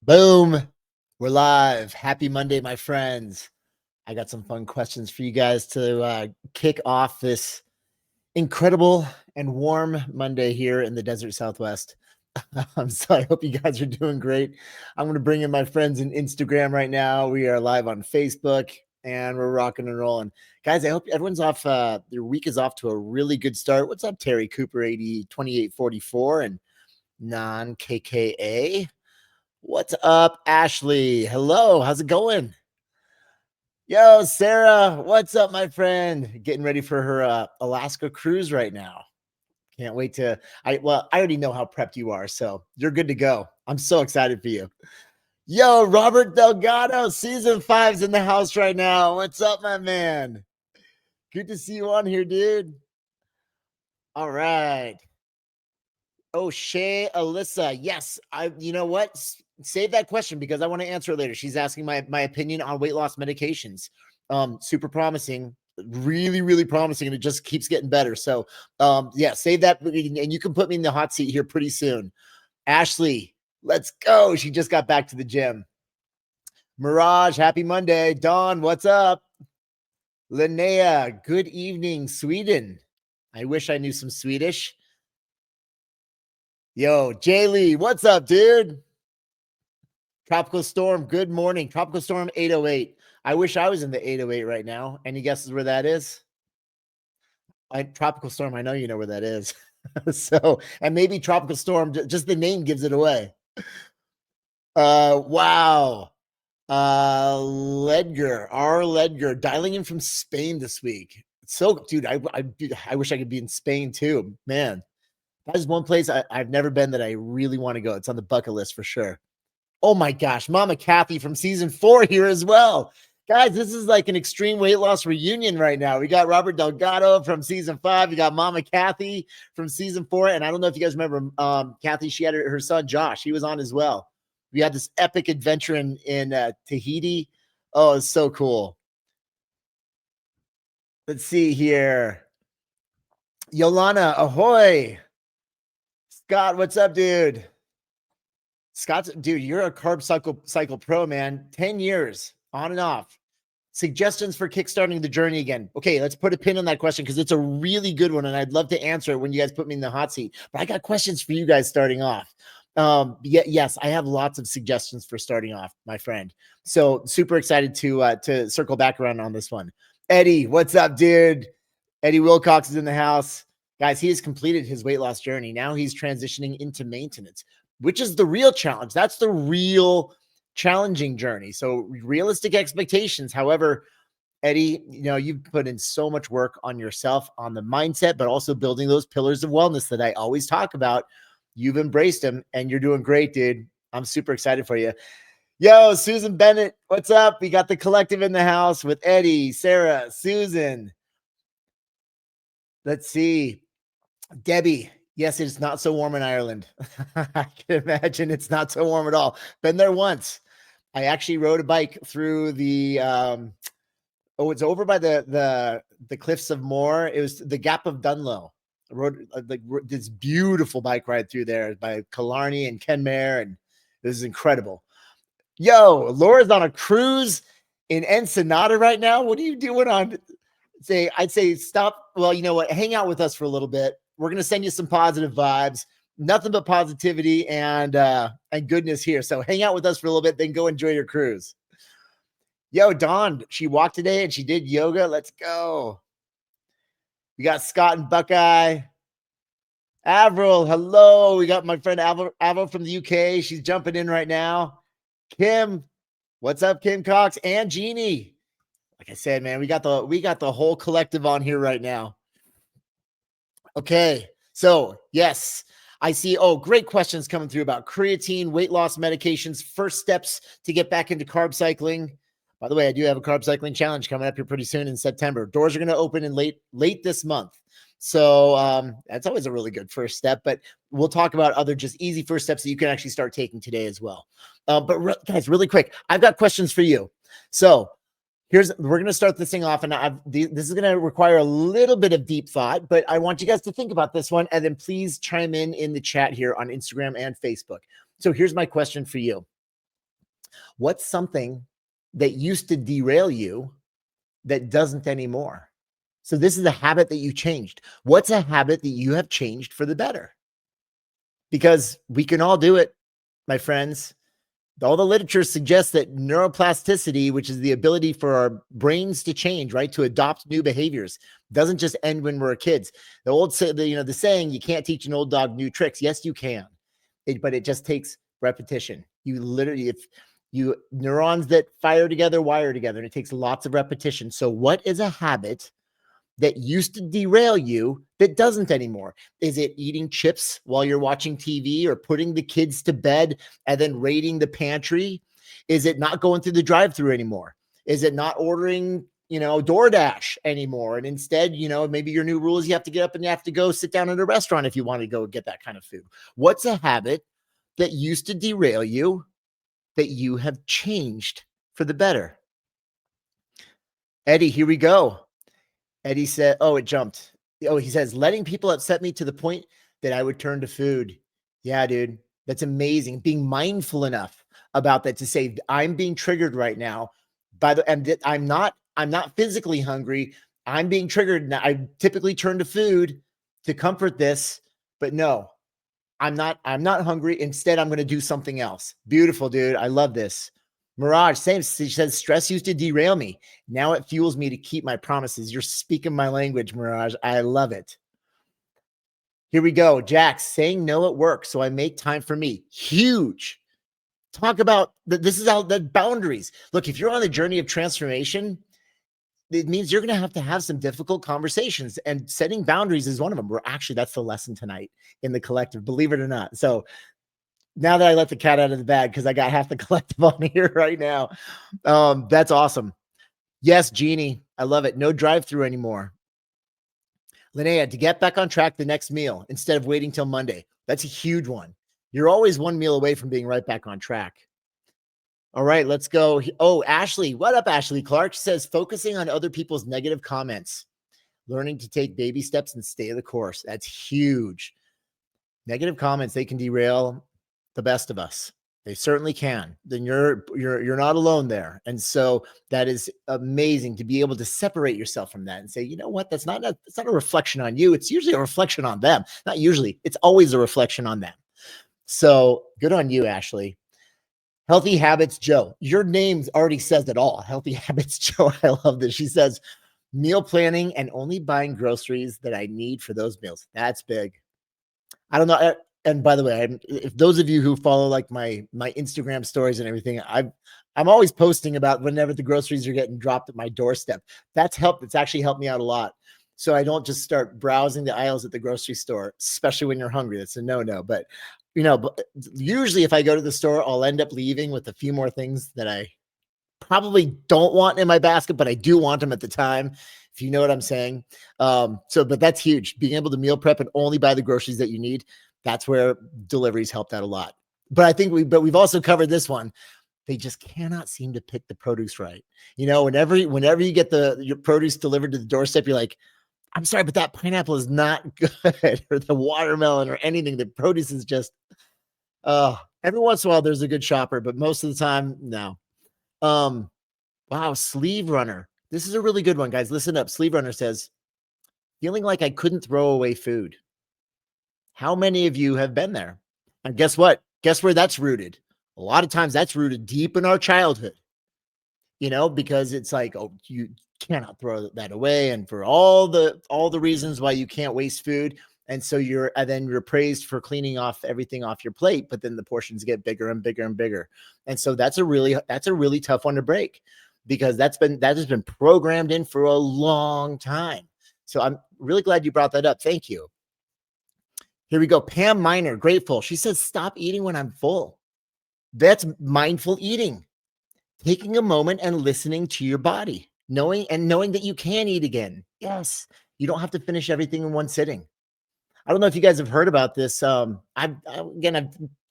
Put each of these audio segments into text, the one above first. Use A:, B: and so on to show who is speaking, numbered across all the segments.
A: Boom. We're live. Happy Monday, my friends. I got some fun questions for you guys to kick off this incredible and warm Monday here in the desert Southwest. So I hope you guys are doing great. I'm going to bring in my friends in Instagram right now. We are live on Facebook and we're rocking and rolling. Guys, I hope everyone's off. Their week is off to a really good start. What's up, Terry Cooper 2844 and non KKA? What's up, Ashley? Hello, how's it going? Yo, Sarah, what's up, my friend? Getting ready for her Alaska cruise right now. Can't wait to. I already know how prepped you are, so you're good to go. I'm so excited for you. Yo, Robert Delgado, season 5's in the house right now. What's up, my man? Good to see you on here, dude. All right. Oh, Shay Alyssa. Yes, you know what? Save that question because I want to answer it later. She's asking my opinion on weight loss medications. Super promising, really promising, and it just keeps getting better. So yeah, save that, and you can put me in the hot seat here pretty soon. Ashley, let's go. She just got back to the gym. Mirage, happy Monday. Dawn, what's up? Linnea, good evening, Sweden. I wish I knew some Swedish. Yo, Jay Lee, what's up, dude? Tropical Storm, good morning. Tropical Storm 808. I wish I was in the 808 right now. Any guesses where that is? Tropical Storm, I know you know where that is. So, and maybe Tropical Storm, just the name gives it away. Wow. Ledger, dialing in from Spain this week. So, dude, I wish I could be in Spain too. Man, that is one place I've never been that I really want to go. It's on the bucket list for sure. Oh my gosh, Mama Kathy from season 4 here as well. Guys, this is like an extreme weight loss reunion right now. We got Robert Delgado from season 5. We got Mama Kathy from season 4. And I don't know if you guys remember Kathy, she had her son Josh. He was on as well. We had this epic adventure in Tahiti. Oh, it's so cool. Let's see here. Yolana, ahoy. Scott, what's up, dude? Scott's, dude, you're a carb cycle pro, man. 10 years on and off. Suggestions for kickstarting the journey again. Okay, let's put a pin on that question because it's a really good one, and I'd love to answer it when you guys put me in the hot seat. But I got questions for you guys starting off. Yes, I have lots of suggestions for starting off, my friend. So super excited to circle back around on this one. Eddie, what's up, dude? Eddie Wilcox is in the house. Guys, he has completed his weight loss journey. Now he's transitioning into maintenance, which is the real challenge. That's the real challenging journey. So realistic expectations. However, Eddie, you know, you've put in so much work on yourself, on the mindset, but also building those pillars of wellness that I always talk about. You've embraced them and you're doing great, dude. I'm super excited for you. Yo, Susan Bennett, what's up? We got the collective in the house with Eddie, Sarah, Susan. Let's see. Debbie, yes, it's not so warm in Ireland. I can imagine it's not so warm at all. Been there once. I actually rode a bike through the it's over by the cliffs of Moher. It was the Gap of Dunlow. I rode this beautiful bike ride through there by Killarney and Kenmare, and this is incredible. Yo, Laura's on a cruise in Ensenada right now. What are you doing on? I'd say stop. Well, you know what? Hang out with us for a little bit. We're going to send you some positive vibes, nothing but positivity and goodness here. So hang out with us for a little bit, then go enjoy your cruise. Yo, Dawn, she walked today and she did yoga. Let's go. We got Scott and Buckeye. Avril, hello. We got my friend Avril from the UK. She's jumping in right now. Kim, what's up, Kim Cox and Jeannie? Like I said, man, we got the whole collective on here right now. Okay, so yes, I see. Oh, great questions coming through about creatine, weight loss medications, first steps to get back into carb cycling. By the way, I do have a carb cycling challenge coming up here pretty soon in September. Doors are going to open in late this month. So that's always a really good first step, but we'll talk about other just easy first steps that you can actually start taking today as well. Guys, really quick, I've got questions for you. So we're going to start this thing off, and this is going to require a little bit of deep thought, but I want you guys to think about this one, and then please chime in the chat here on Instagram and Facebook. So here's my question for you. What's something that used to derail you that doesn't anymore? So this is a habit that you changed. What's a habit that you have changed for the better? Because we can all do it, my friends. All the literature suggests that neuroplasticity, which is the ability for our brains to change, right, to adopt new behaviors, doesn't just end when we're kids. The saying, you can't teach an old dog new tricks. Yes, you can, but it just takes repetition. You literally, if you neurons that fire together, wire together, and it takes lots of repetition. So what is a habit that used to derail you that doesn't anymore? Is it eating chips while you're watching TV, or putting the kids to bed and then raiding the pantry? Is it not going through the drive-through anymore? Is it not ordering, DoorDash anymore? And instead, maybe your new rule is you have to get up and you have to go sit down at a restaurant if you want to go get that kind of food. What's a habit that used to derail you that you have changed for the better? Eddie, here we go. Eddie said, oh, it jumped. Oh, he says, letting people upset me to the point that I would turn to food. Yeah, dude, that's amazing. Being mindful enough about that to say, I'm being triggered right now and I'm not physically hungry. I'm being triggered. Now, I typically turn to food to comfort this, but no, I'm not hungry. Instead, I'm going to do something else. Beautiful, dude. I love this. Mirage, same. She says, stress used to derail me. Now it fuels me to keep my promises. You're speaking my language, Mirage. I love it. Here we go. Jax, saying no at work, so I make time for me. Huge. Talk about this is how the boundaries. Look, if you're on the journey of transformation, it means you're going to have some difficult conversations, and setting boundaries is one of them. That's the lesson tonight in the collective, believe it or not. So now that I let the cat out of the bag, because I got half the collective on here right now. That's awesome. Yes, Jeannie, I love it. No drive-through anymore. Linnea, to get back on track the next meal instead of waiting till Monday. That's a huge one. You're always one meal away from being right back on track. All right, let's go. Oh, Ashley. What up, Ashley Clark? Says, focusing on other people's negative comments, learning to take baby steps and stay the course. That's huge. Negative comments, they can derail the best of us. They certainly can. Then you're not alone there. And so that is amazing to be able to separate yourself from that and say, you know what, it's not a reflection on you. It's usually a reflection on them. Not usually, it's always a reflection on them. So good on you, Ashley. Healthy Habits Joe. Your name already says it all. Healthy Habits Joe. I love this. She says, meal planning and only buying groceries that I need for those meals. That's big. I don't know. And by the way, if those of you who follow like my Instagram stories and everything, I'm always posting about whenever the groceries are getting dropped at my doorstep. That's helped. It's actually helped me out a lot. So I don't just start browsing the aisles at the grocery store, especially when you're hungry. That's a no-no. But usually if I go to the store, I'll end up leaving with a few more things that I probably don't want in my basket, but I do want them at the time, if you know what I'm saying. But that's huge. Being able to meal prep and only buy the groceries that you need. That's where deliveries helped out a lot. But I think we've also covered this one. They just cannot seem to pick the produce right. Whenever you get your produce delivered to the doorstep, you're like, I'm sorry, but that pineapple is not good, or the watermelon or anything. The produce is just, every once in a while there's a good shopper, but most of the time, no. Wow, Sleeve Runner. This is a really good one, guys. Listen up. Sleeve Runner says, feeling like I couldn't throw away food. How many of you have been there? And guess what? Guess where that's rooted? A lot of times that's rooted deep in our childhood, because it's like, oh, you cannot throw that away. And for all the reasons why you can't waste food. And so you're praised for cleaning off everything off your plate, but then the portions get bigger and bigger and bigger. And so that's a really tough one to break, because that has been programmed in for a long time. So I'm really glad you brought that up. Thank you. Here we go. Pam Miner, grateful. She says, stop eating when I'm full. That's mindful eating. Taking a moment and listening to your body, knowing that you can eat again. Yes. You don't have to finish everything in one sitting. I don't know if you guys have heard about this. I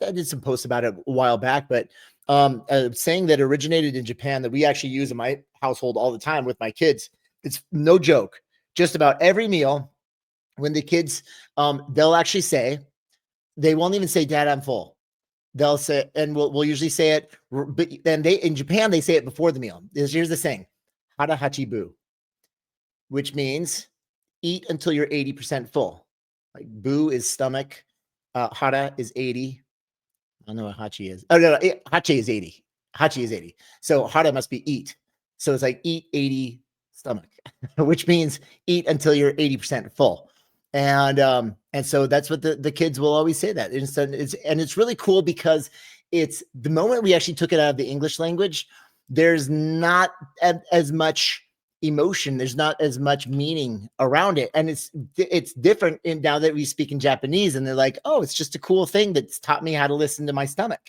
A: did some posts about it a while back, but a saying that originated in Japan that we actually use in my household all the time with my kids. It's no joke. Just about every meal, when the kids, they'll actually say, they won't even say, Dad, I'm full. they'll say, and we'll usually say it, but then in Japan, they say it before the meal. Here's the saying, hara hachi bu, which means eat until you're 80% full. Like bu is stomach, hara is 80. I don't know what hachi is. Oh, no, hachi is 80. Hachi is 80. So hara must be eat. So it's like eat 80 stomach, which means eat until you're 80% full. And so that's what the kids will always say that. And it's really cool because it's the moment we actually took it out of the English language, there's not as much emotion, there's not as much meaning around it, and it's different in now that we speak in Japanese, and they're like, oh, it's just a cool thing that's taught me how to listen to my stomach.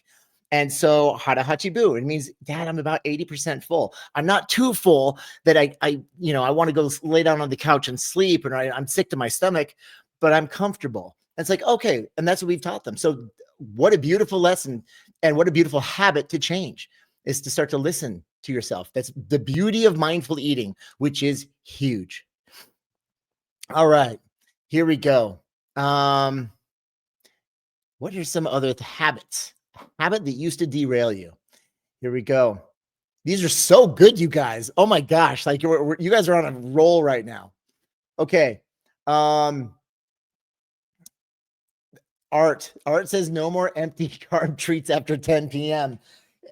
A: And so hara hachibu, it means, Dad, I'm about 80% full. I'm not too full that I want to go lay down on the couch and sleep, and I'm sick to my stomach, but I'm comfortable. And it's like, okay, and that's what we've taught them. So what a beautiful lesson, and what a beautiful habit to change, is to start to listen to yourself. That's the beauty of mindful eating, which is huge. All right, here we go. What are some other habits? Habit that used to derail you. Here we go. These are so good, you guys. Oh my gosh, like you guys are on a roll right now. Okay. Art says no more empty carb treats after 10 p.m.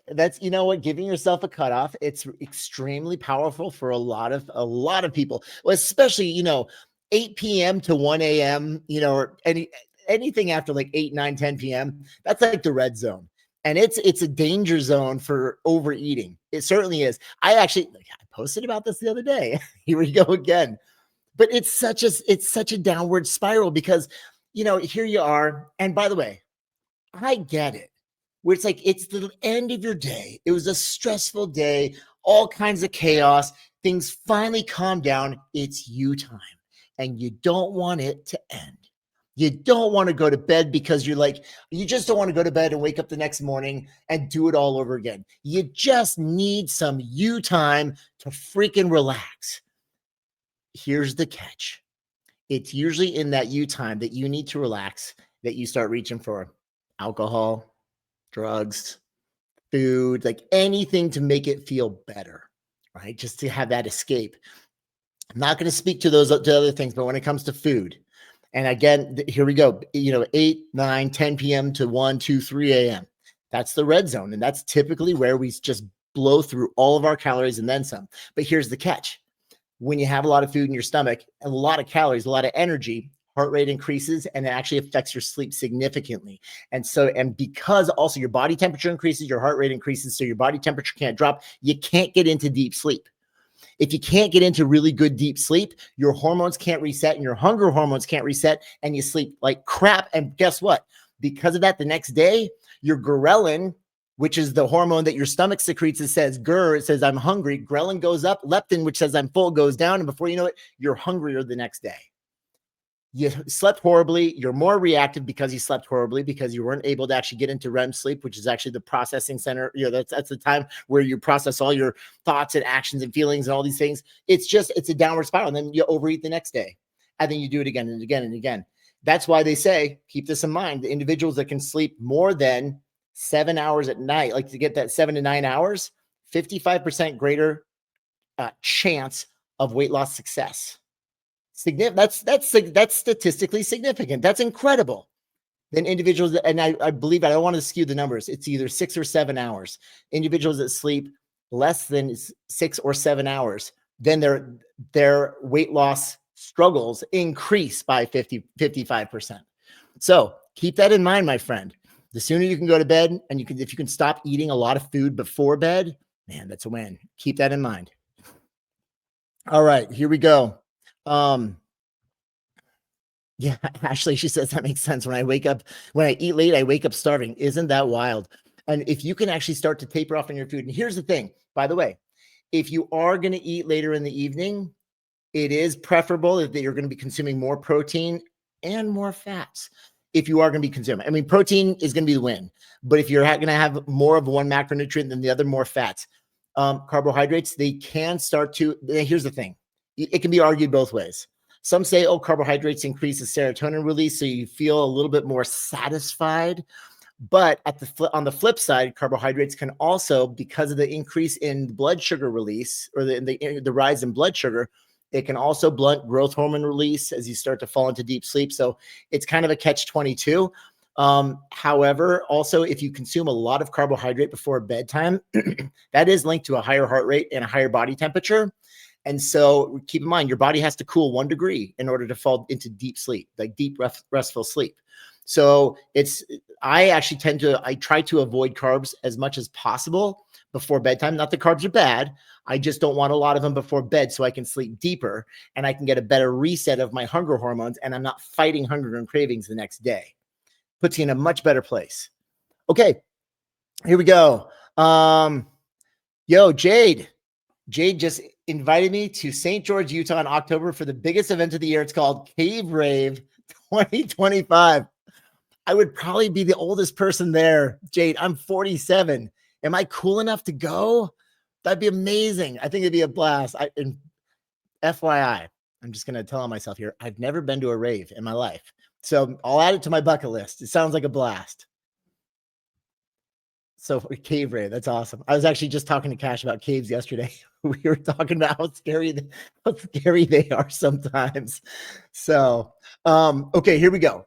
A: That's, you know what, giving yourself a cutoff, it's extremely powerful for a lot of people, well, especially 8 p.m. to 1 a.m. Or anything after like 8, 9, 10 p.m. That's like the red zone, and it's a danger zone for overeating. It certainly is. I posted about this the other day. Here we go again. But it's such a downward spiral because here you are, and by the way, I get it, where it's like, it's the end of your day. It was a stressful day, all kinds of chaos. Things finally calm down. It's you time, and you don't want it to end. You don't want to go to bed because you just don't want to go to bed and wake up the next morning and do it all over again. You just need some you time to freaking relax. Here's the catch. It's usually in that you time that you need to relax that you start reaching for alcohol, drugs, food, like anything to make it feel better, right? Just to have that escape. I'm not going to speak to those to other things, but when it comes to food, and again, here we go, 8, 9, 10 p.m. to 1, 2, 3 a.m. That's the red zone. And that's typically where we just blow through all of our calories and then some. But here's the catch. When you have a lot of food in your stomach, a lot of calories, a lot of energy, heart rate increases, and it actually affects your sleep significantly. And because also your body temperature increases, your heart rate increases, so your body temperature can't drop, you can't get into deep sleep. If you can't get into really good deep sleep, your hormones can't reset and your hunger hormones can't reset, and you sleep like crap. And guess what? Because of that, the next day, your ghrelin, which is the hormone that your stomach secretes, it says it says I'm hungry. Ghrelin goes up, leptin, which says I'm full, goes down. And before you know it, you're hungrier the next day. You slept horribly. You're more reactive because you slept horribly, because you weren't able to actually get into REM sleep, which is actually the processing center. That's the time where you process all your thoughts and actions and feelings and all these things. It's a downward spiral. And then you overeat the next day. And then you do it again and again and again. That's why they say, keep this in mind, the individuals that can sleep more than 7 hours at night, like to get that 7 to 9 hours, 55% greater chance of weight loss success. That's statistically significant. That's incredible. Then individuals, and I believe, I don't want to skew the numbers, it's either 6 or 7 hours. Individuals that sleep less than 6 or 7 hours, then their weight loss struggles increase by 55%. So keep that in mind, my friend. The sooner you can go to bed, and if you can stop eating a lot of food before bed, man, that's a win. Keep that in mind. All right, here we go. Yeah, Ashley, she says that makes sense. When I eat late, I wake up starving. Isn't that wild? And if you can actually start to taper off on your food, and here's the thing, by the way, if you are going to eat later in the evening, it is preferable that you're going to be consuming more protein and more fats. If you are going to be consuming, protein is going to be the win, but if you're going to have more of one macronutrient than the other, more fats, carbohydrates, they can start to, here's the thing. It can be argued both ways. Some say, carbohydrates increase the serotonin release, so you feel a little bit more satisfied. But on the flip side, carbohydrates can also, because of the increase in blood sugar release or the rise in blood sugar, it can also blunt growth hormone release as you start to fall into deep sleep. So it's kind of a catch-22. However, also, if you consume a lot of carbohydrate before bedtime, that is linked to a higher heart rate and a higher body temperature. And so keep in mind, your body has to cool 1 degree in order to fall into deep sleep, like deep restful sleep. So I try to avoid carbs as much as possible before bedtime. Not that carbs are bad. I just don't want a lot of them before bed so I can sleep deeper and I can get a better reset of my hunger hormones and I'm not fighting hunger and cravings the next day. Puts you in a much better place. Okay, here we go. Jade just invited me to St. George, Utah in October for the biggest event of the year. It's called Cave Rave 2025. I would probably be the oldest person there. Jade, I'm 47. Am I cool enough to go? That'd be amazing. I think it'd be a blast. And FYI, I'm just going to tell myself here, I've never been to a rave in my life. So I'll add it to my bucket list. It sounds like a blast. So cave rave, that's awesome. I was actually just talking to Cash about caves yesterday. We were talking about how scary they are sometimes. So, okay, here we go.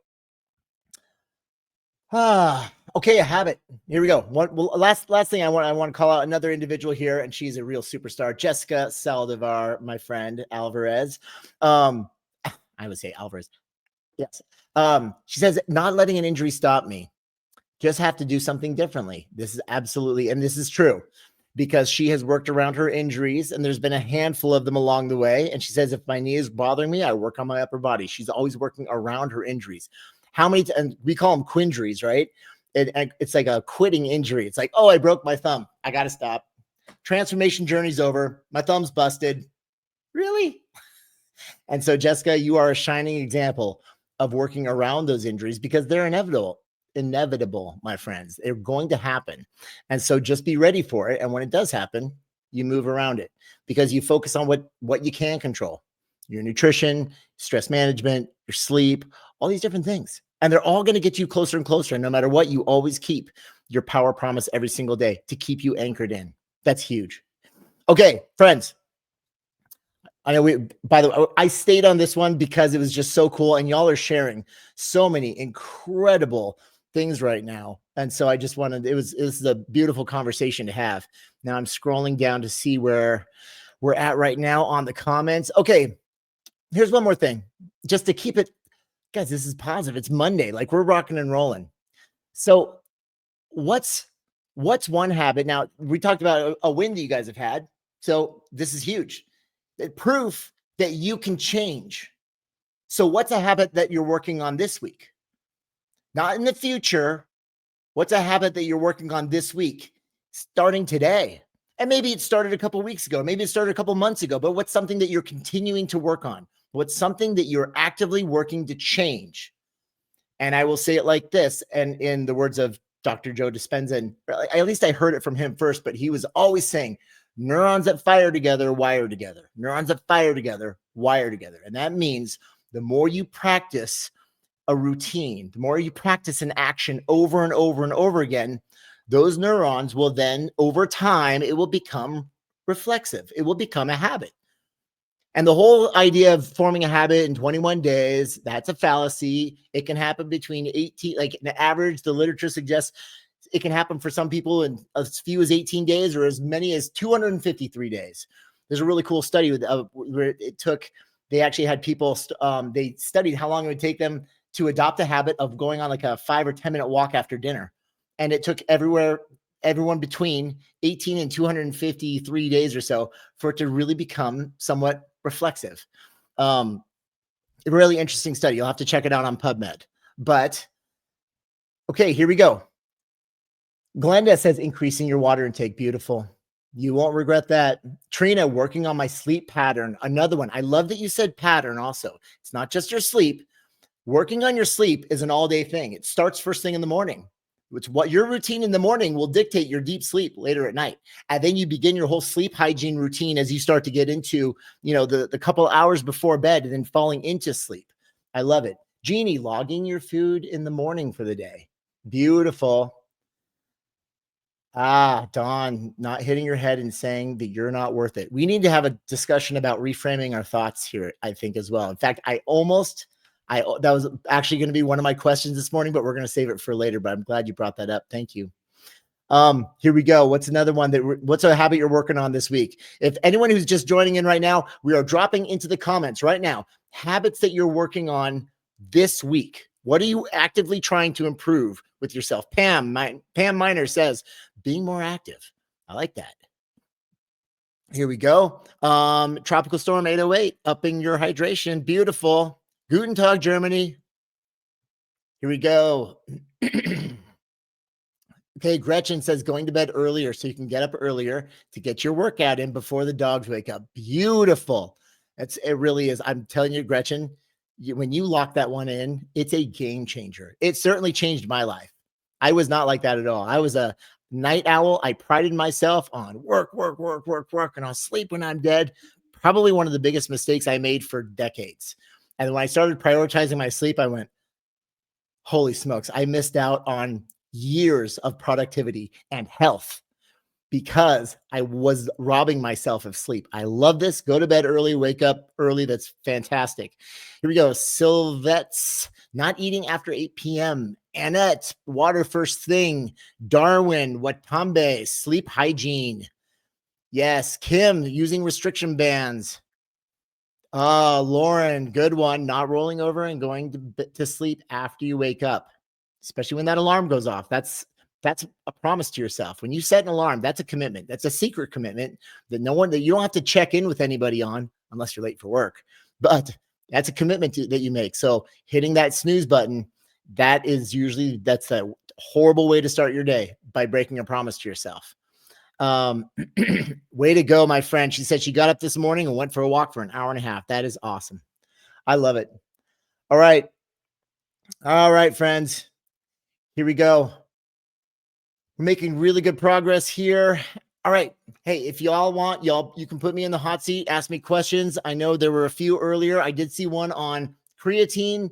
A: Okay, a habit. Here we go. Last thing I want to call out another individual here, and she's a real superstar, Jessica Saldivar, my friend Alvarez. I would say Alvarez. Yes. She says, not letting an injury stop me. Just have to do something differently. This is absolutely, and this is true because she has worked around her injuries and there's been a handful of them along the way. And she says, if my knee is bothering me, I work on my upper body. She's always working around her injuries. And we call them quinjuries, right? It's like a quitting injury. It's like, oh, I broke my thumb. I got to stop. Transformation journey's over. My thumb's busted. Really? And so, Jessica, you are a shining example of working around those injuries because they're inevitable, my friends. They're going to happen. And so just be ready for it. And when it does happen, you move around it because you focus on what you can control, your nutrition, stress management, your sleep, all these different things. And they're all going to get you closer and closer. And no matter what, you always keep your power promise every single day to keep you anchored in. That's huge. Okay, friends. I know by the way, I stayed on this one because it was just so cool. And y'all are sharing so many incredible things right now. And so I just wanted, it was a beautiful conversation to have. Now I'm scrolling down to see where we're at right now on the comments. Okay. Here's one more thing just to keep it, guys, this is positive. It's Monday. Like we're rocking and rolling. So what's one habit? Now we talked about a win that you guys have had. So this is huge. Proof that you can change. So what's a habit that you're working on this week? Not in the future. What's a habit that you're working on this week, starting today? And maybe it started a couple of weeks ago. Maybe it started a couple of months ago, but what's something that you're continuing to work on? What's something that you're actively working to change? And I will say it like this, and in the words of Dr. Joe Dispenza, and at least I heard it from him first, but he was always saying, neurons that fire together, wire together. Neurons that fire together, wire together. And that means the more you practice a routine, the more you practice an action over and over and over again, those neurons will then, over time, it will become reflexive. It will become a habit. And the whole idea of forming a habit in 21 days, that's a fallacy. It can happen between 18, like the average, the literature suggests it can happen for some people in as few as 18 days or as many as 253 days. There's a really cool study where they actually had people, they studied how long it would take them to adopt a habit of going on like a 5 or 10 minute walk after dinner. And it took everyone between 18 and 253 days or so for it to really become somewhat reflexive. A really interesting study. You'll have to check it out on PubMed. But okay, here we go. Glenda says increasing your water intake. Beautiful. You won't regret that. Trina, working on my sleep pattern. Another one. I love that you said pattern also. It's not just your sleep. Working on your sleep is an all-day thing. It starts first thing in the morning. It's what your routine in the morning will dictate your deep sleep later at night. And then you begin your whole sleep hygiene routine as you start to get into, the couple hours before bed and then falling into sleep. I love it. Jeannie, logging your food in the morning for the day. Beautiful. Ah, Dawn, not hitting your head and saying that you're not worth it. We need to have a discussion about reframing our thoughts here, I think, as well. In fact, that was actually going to be one of my questions this morning, but we're going to save it for later. But I'm glad you brought that up. Thank you. Here we go. What's another one what's a habit you're working on this week? If anyone who's just joining in right now, we are dropping into the comments right now, habits that you're working on this week. What are you actively trying to improve with yourself? Pam Miner says, being more active. I like that. Here we go. Tropical Storm 808, upping your hydration. Beautiful. Guten Tag, Germany. Here we go. Okay, Gretchen says going to bed earlier so you can get up earlier to get your workout in before the dogs wake up. Beautiful. It really is. I'm telling you, Gretchen, when you lock that one in, it's a game changer. It certainly changed my life. I was not like that at all. I was a night owl. I prided myself on work, and I'll sleep when I'm dead. Probably one of the biggest mistakes I made for decades. And when I started prioritizing my sleep, I went, holy smokes, I missed out on years of productivity and health because I was robbing myself of sleep. I love this. Go to bed early, wake up early. That's fantastic. Here we go. Sylvette's not eating after 8 p.m. Annette, water first thing. Darwin, Watambe, sleep hygiene. Yes. Kim, using restriction bands. Lauren, good one. Not rolling over and going to sleep after you wake up, especially when that alarm goes off. That's a promise to yourself. When you set an alarm, that's a commitment. That's a secret commitment that you don't have to check in with anybody on unless you're late for work. But that's a commitment that you make. So hitting that snooze button, that's a horrible way to start your day, by breaking a promise to yourself. Way to go, my friend. She said she got up this morning and went for a walk for an hour and a half. That is awesome. I love it. All right, friends. Here we go. We're making really good progress here. All right. Hey, if y'all want, you can put me in the hot seat, ask me questions. I know there were a few earlier. I did see one on creatine.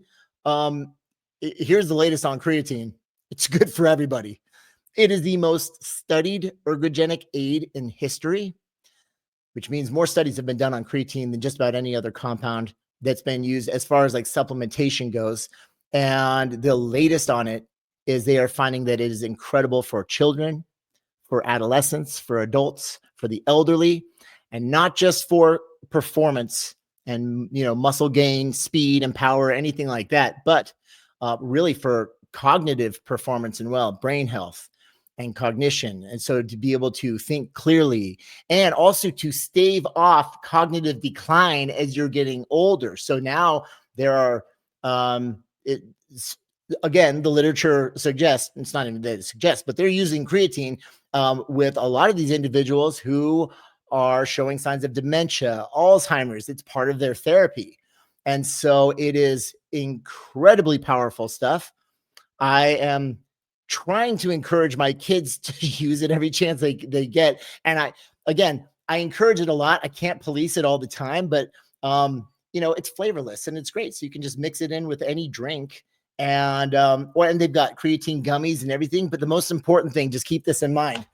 A: Here's the latest on creatine. It's good for everybody. It is the most studied ergogenic aid in history, which means more studies have been done on creatine than just about any other compound that's been used as far as like supplementation goes. And the latest on it is they are finding that it is incredible for children, for adolescents, for adults, for the elderly, and not just for performance and, muscle gain, speed and power, anything like that, but really for cognitive performance and brain health and cognition. And so to be able to think clearly and also to stave off cognitive decline as you're getting older. So now there are, again, the literature suggests, it's not even that it suggests, but they're using creatine with a lot of these individuals who are showing signs of dementia, Alzheimer's. It's part of their therapy. And so it is incredibly powerful stuff. I am trying to encourage my kids to use it every chance they get. And I encourage it a lot. I can't police it all the time, but it's flavorless and it's great. So you can just mix it in with any drink. And they've got creatine gummies and everything. But the most important thing, just keep this in mind.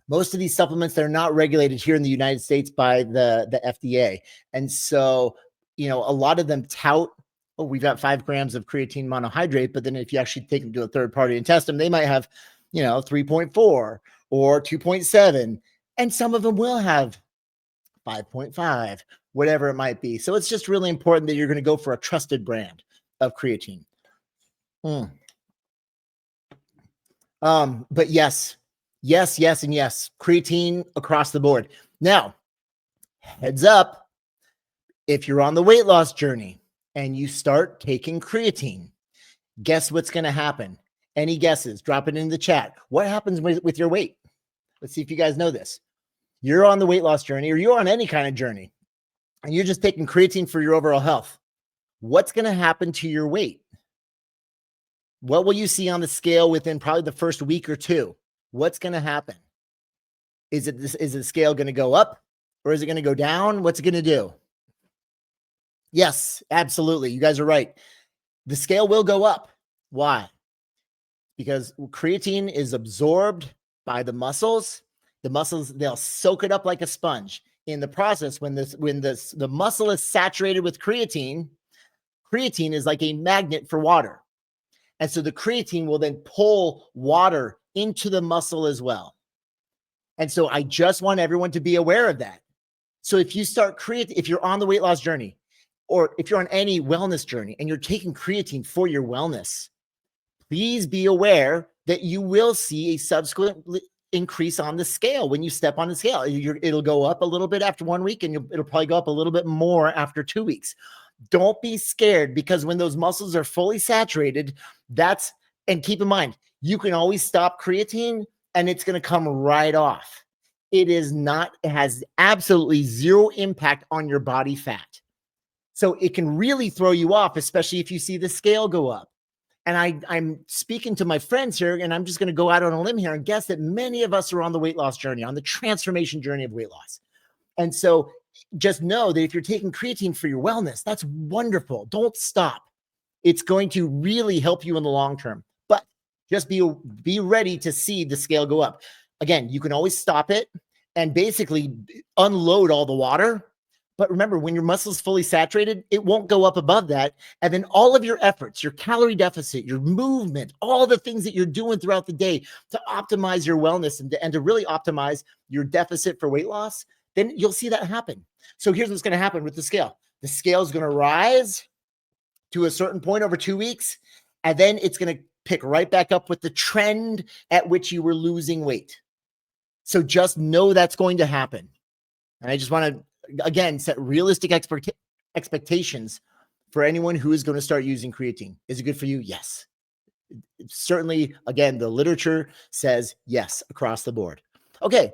A: Most of these supplements, they're not regulated here in the United States by the FDA. And so, a lot of them tout, oh, we've got 5 grams of creatine monohydrate. But then if you actually take them to a third party and test them, they might have, 3.4 or 2.7. And some of them will have 5.5, whatever it might be. So it's just really important that you're going to go for a trusted brand of creatine. But yes, and yes, creatine across the board. Now, heads up, if you're on the weight loss journey and you start taking creatine, guess what's going to happen? Any guesses? Drop it in the chat. What happens with your weight? Let's see if you guys know this. You're on the weight loss journey, or you're on any kind of journey, and you're just taking creatine for your overall health. What's going to happen to your weight? What will you see on the scale within probably the first week or two? What's going to happen? Is the scale going to go up, or is it going to go down? What's it going to do? Yes, absolutely. You guys are right. The scale will go up. Why? because creatine is absorbed by the muscles. The muscles, they'll soak it up like a sponge. In the process, when the muscle is saturated with creatine, creatine is like a magnet for water. And so the creatine will then pull water into the muscle as well. And so I just want everyone to be aware of that. So if you start if you're on the weight loss journey, or if you're on any wellness journey and you're taking creatine for your wellness, please be aware that you will see a subsequent increase on the scale when you step on the scale. It'll go up a little bit after 1 week, and it'll probably go up a little bit more after 2 weeks. Don't be scared, because when those muscles are fully saturated, and keep in mind, you can always stop creatine and it's going to come right off. It has absolutely zero impact on your body fat. So it can really throw you off, especially if you see the scale go up. And I'm speaking to my friends here, and I'm just going to go out on a limb here and guess that many of us are on the weight loss journey, on the transformation journey of weight loss. And so just know that if you're taking creatine for your wellness, that's wonderful. Don't stop. It's going to really help you in the long term, but just be ready to see the scale go up. Again, you can always stop it and basically unload all the water. But remember, when your muscle is fully saturated, it won't go up above that. And then all of your efforts, your calorie deficit, your movement, all the things that you're doing throughout the day to optimize your wellness and to really optimize your deficit for weight loss, then you'll see that happen. So here's what's going to happen with the scale. The scale is going to rise to a certain point over 2 weeks, and then it's going to pick right back up with the trend at which you were losing weight. So just know that's going to happen. And I just want to, again, set realistic expectations for anyone who is going to start using creatine. Is it good for you? Yes. Certainly, again, the literature says yes across the board. Okay.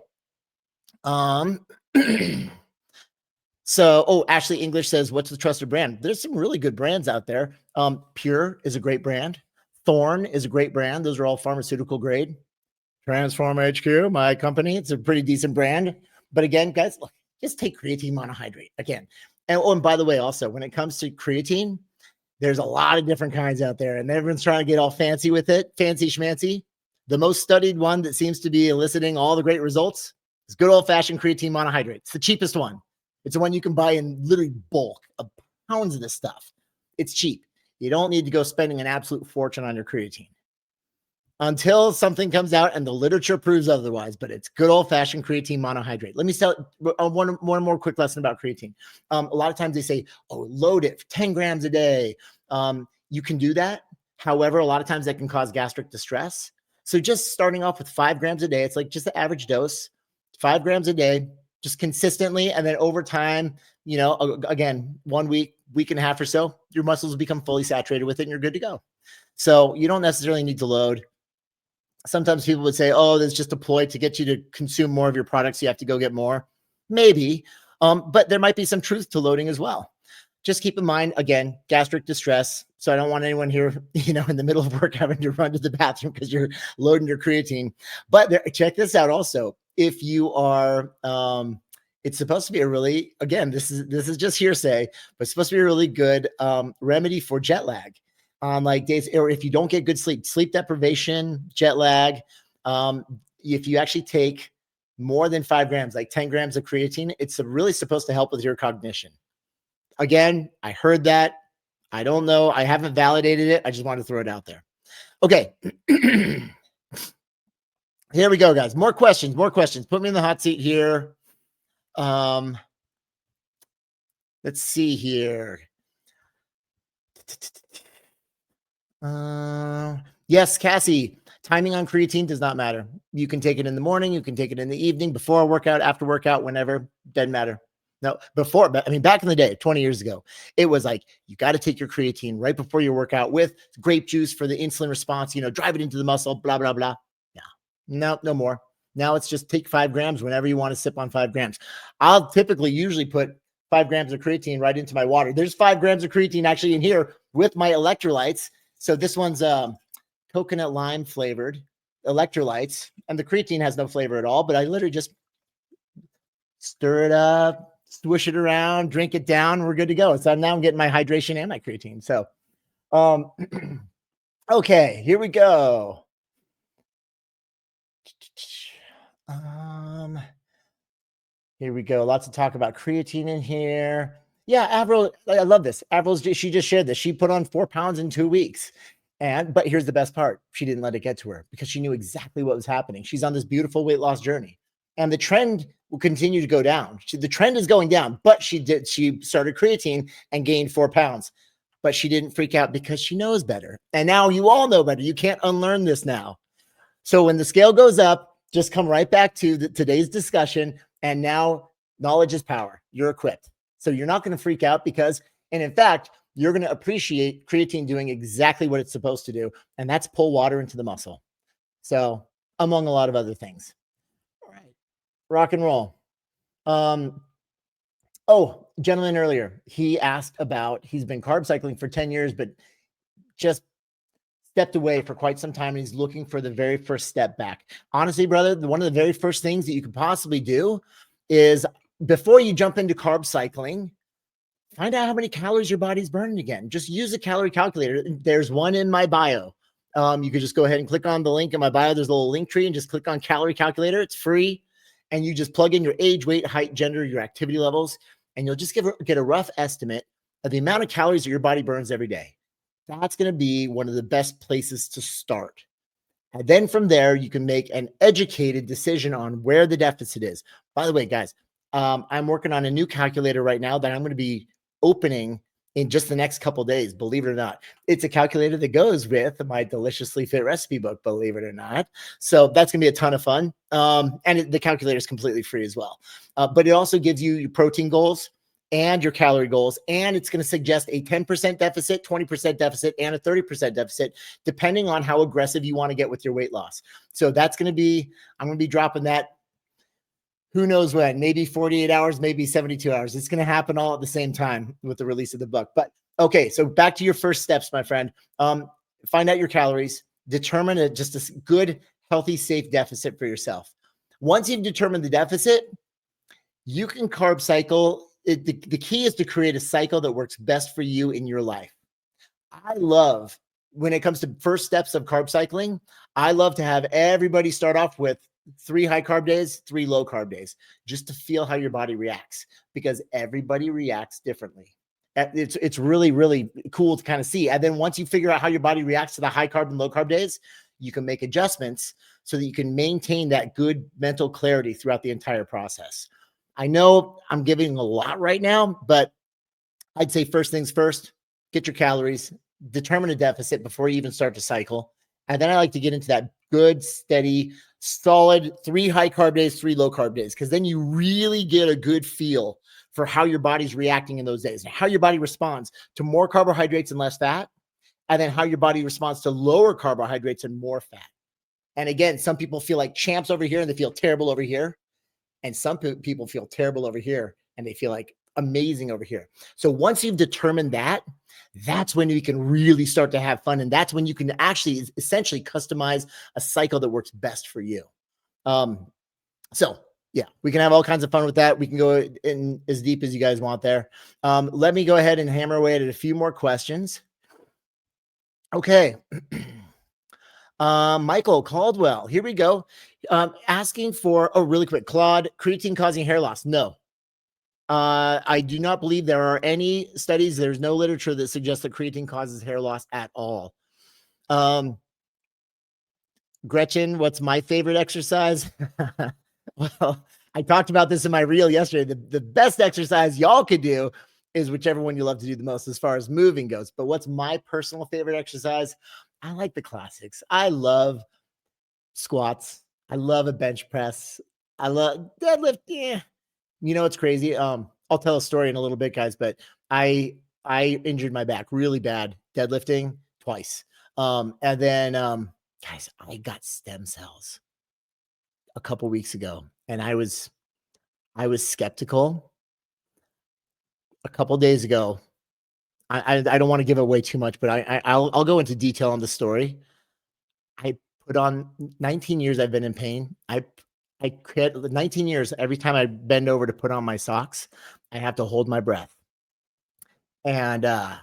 A: So, Ashley English says, what's the trusted brand? There's some really good brands out there. Pure is a great brand. Thorne is a great brand. Those are all pharmaceutical grade. Transform HQ, my company. It's a pretty decent brand. But again, guys, look, just take creatine monohydrate again. And by the way, also, when it comes to creatine, there's a lot of different kinds out there, and everyone's trying to get all fancy with it, fancy schmancy. The most studied one that seems to be eliciting all the great results is good old-fashioned creatine monohydrate. It's the cheapest one. It's the one you can buy in literally bulk of pounds of this stuff. It's cheap. You don't need to go spending an absolute fortune on your creatine until something comes out and the literature proves otherwise, but it's good old-fashioned creatine monohydrate. Let me tell one more quick lesson about creatine. A lot of times they say, load it 10 grams a day. You can do that. However, a lot of times that can cause gastric distress. So just starting off with 5 grams a day, it's like just the average dose, 5 grams a day, just consistently. And then over time, again, 1 week, week and a half or so, your muscles will become fully saturated with it and you're good to go. So you don't necessarily need to load. Sometimes people would say, that's just a ploy to get you to consume more of your products. You have to go get more. Maybe. But there might be some truth to loading as well. Just keep in mind, again, gastric distress. So I don't want anyone here, in the middle of work having to run to the bathroom because you're loading your creatine. But check this out also. If you are, it's supposed to be a really, again, this is just hearsay, but it's supposed to be a really good remedy for jet lag. On like days, or if you don't get good sleep deprivation, jet lag, if you actually take more than 5 grams, like 10 grams of creatine, it's really supposed to help with your cognition. Again, I heard that. I don't know. I haven't validated it. I just want to throw it out there. Okay. Here we go, guys. More questions. Put me in the hot seat here. Let's see here. Yes, Cassie, timing on creatine does not matter. You can take it in the morning. You can take it in the evening, before a workout, after workout, whenever. Doesn't matter. No, back in the day, 20 years ago, it was like, you got to take your creatine right before your workout with grape juice for the insulin response, drive it into the muscle, blah, blah, blah. No more. Now it's just take 5 grams whenever you want to sip on 5 grams. I'll usually put 5 grams of creatine right into my water. There's 5 grams of creatine actually in here with my electrolytes. So this one's coconut lime flavored electrolytes, and the creatine has no flavor at all, but I literally just stir it up, swish it around, drink it down. We're good to go. So now I'm getting my hydration and my creatine. So, okay, here we go. Um, Here we go. Lots of talk about creatine in here. Yeah, Avril, I love this. She just shared this. She put on 4 pounds in 2 weeks. But here's the best part. She didn't let it get to her because she knew exactly what was happening. She's on this beautiful weight loss journey. And the trend will continue to go down. The trend is going down, but she started creatine and gained 4 pounds. But she didn't freak out because she knows better. And now you all know better. You can't unlearn this now. So when the scale goes up, just come right back to today's discussion. And now knowledge is power. You're equipped. So you're not going to freak out and in fact, you're going to appreciate creatine doing exactly what it's supposed to do. And that's pull water into the muscle. So among a lot of other things. All right. Rock and roll. Gentleman earlier, he asked about, he's been carb cycling for 10 years, but just stepped away for quite some time. And he's looking for the very first step back. Honestly, brother, one of the very first things that you could possibly do is before you jump into carb cycling, find out how many calories your body's burning again. Just use a calorie calculator. There's one in my bio. You could just go ahead and click on the link in my bio. There's a little link tree and just click on calorie calculator. It's free. And you just plug in your age, weight, height, gender, your activity levels, and you'll just get a rough estimate of the amount of calories that your body burns every day. That's going to be one of the best places to start. And then from there, you can make an educated decision on where the deficit is. By the way, guys, I'm working on a new calculator right now that I'm going to be opening in just the next couple of days. Believe it or not, it's a calculator that goes with my Deliciously Fit recipe book, believe it or not. So that's going to be a ton of fun. The calculator is completely free as well. But it also gives you your protein goals and your calorie goals. And it's going to suggest a 10% deficit, 20% deficit, and a 30% deficit, depending on how aggressive you want to get with your weight loss. So I'm going to be dropping that. Who knows when, maybe 48 hours, maybe 72 hours. It's going to happen all at the same time with the release of the book. But okay, so back to your first steps, my friend. Find out your calories, determine just a good, healthy, safe deficit for yourself. Once you've determined the deficit, you can carb cycle. The key is to create a cycle that works best for you in your life. I love, when it comes to first steps of carb cycling, I love to have everybody start off with 3 high carb days, 3 low carb days, just to feel how your body reacts, because everybody reacts differently. It's really, really cool to kind of see. And then once you figure out how your body reacts to the high carb and low carb days, you can make adjustments so that you can maintain that good mental clarity throughout the entire process. I know I'm giving a lot right now, but I'd say first things first, get your calories, determine a deficit before you even start to cycle. And then I like to get into that good, steady, solid 3 high carb days, 3 low carb days, because then you really get a good feel for how your body's reacting in those days and how your body responds to more carbohydrates and less fat, and then how your body responds to lower carbohydrates and more fat. And again, some people feel like champs over here and they feel terrible over here. And some people feel terrible over here and they feel like amazing over here. So once you've determined that, that's when you can really start to have fun. And that's when you can actually essentially customize a cycle that works best for you. So yeah, we can have all kinds of fun with that. We can go in as deep as you guys want there. Let me go ahead and hammer away at a few more questions. Okay. Michael Caldwell, here we go. Asking for, really quick, Claude, creatine causing hair loss? No. I do not believe there are any studies. There's no literature that suggests that creatine causes hair loss at all. Gretchen, what's my favorite exercise? Well, I talked about this in my reel yesterday. The best exercise y'all could do is whichever one you love to do the most as far as moving goes. But what's my personal favorite exercise? I like the classics. I love squats. I love a bench press. I love deadlift. Yeah. You know, it's crazy. I'll tell a story in a little bit, guys, but I injured my back really bad deadlifting twice. And then, guys, I got stem cells a couple weeks ago, and I was skeptical. A couple days ago, I don't want to give away too much, but I'll go into detail on the story. I put on 19 years. I've been in pain. I quit 19 years. Every time I bend over to put on my socks, I have to hold my breath. And I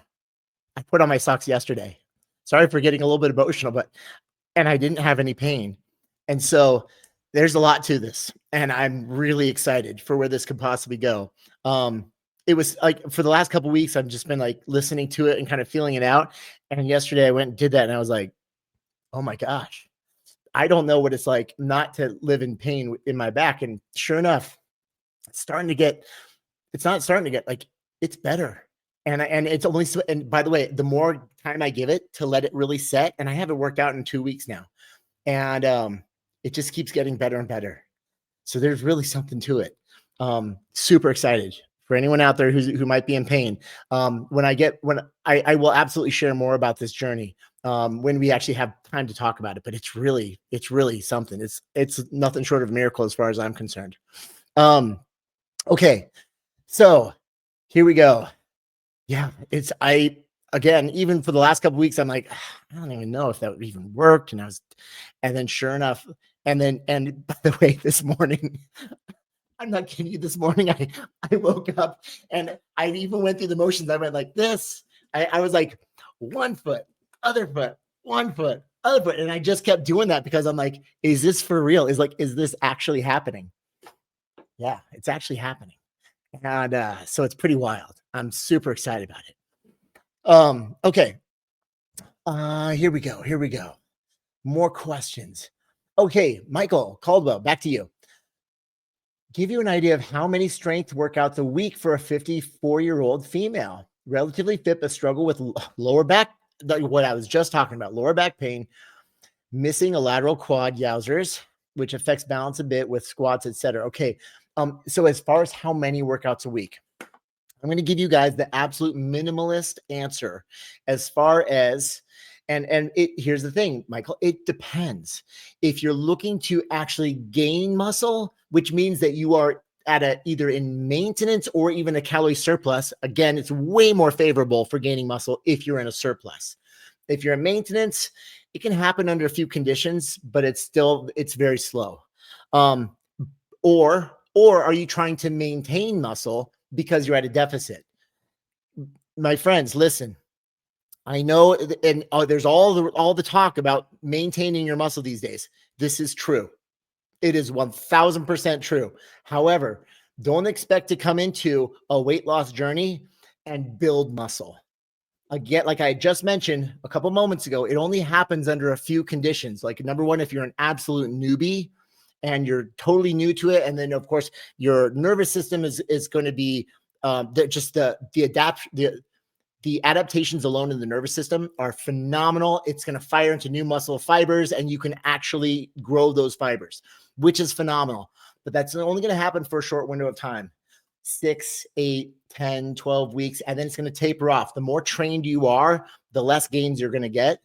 A: put on my socks yesterday. Sorry for getting a little bit emotional, and I didn't have any pain. And so there's a lot to this, and I'm really excited for where this could possibly go. It was like for the last couple of weeks, I've just been like listening to it and kind of feeling it out. And yesterday I went and did that, and I was like, oh my gosh, I don't know what it's like not to live in pain in my back. And sure enough, it's not starting to get like, it's better. And it's only, and by the way, the more time I give it to let it really set, and I haven't worked out in 2 weeks now, and it just keeps getting better and better. So there's really something to it. Super excited for anyone out there who might be in pain. When I will absolutely share more about this journey when we actually have time to talk about it. But it's really something. It's nothing short of a miracle as far as I'm concerned. Okay, so here we go. Yeah, again, even for the last couple of weeks, I'm like, I don't even know if that would even work. And then sure enough, and by the way, this morning, I'm not kidding you, this morning, I woke up and I even went through the motions. I went like this. I was like, one foot, other foot, one foot, other foot. And I just kept doing that because I'm like, is this for real? Is this actually happening? Yeah, it's actually happening. And so it's pretty wild. I'm super excited about it. Okay. Here we go. More questions. Okay, Michael Caldwell, back to you. Give you an idea of how many strength workouts a week for a 54-year-old female, relatively fit, but struggle with lower back, what I was just talking about, lower back pain, missing a lateral quad, yowzers, which affects balance a bit with squats, etc. Okay. So as far as how many workouts a week, I'm going to give you guys the absolute minimalist answer as far as, here's the thing, Michael, it depends. If you're looking to actually gain muscle, which means that you are at either in maintenance or even a calorie surplus, again, it's way more favorable for gaining muscle if you're in a surplus. If you're in maintenance, it can happen under a few conditions, but it's very slow. Or are you trying to maintain muscle because you're at a deficit? My friends, listen, I know, and there's all the talk about maintaining your muscle these days. This is true. It is 1000% true. However, don't expect to come into a weight loss journey and build muscle. Again, like I just mentioned a couple moments ago, it only happens under a few conditions. Like number one, if you're an absolute newbie and you're totally new to it, and then of course your nervous system is going to be the adaptations alone in the nervous system are phenomenal. It's going to fire into new muscle fibers, and you can actually grow those fibers, which is phenomenal. But that's only going to happen for a short window of time, 6, 8, 10, 12 weeks, and then it's going to taper off. The more trained you are, the less gains you're going to get.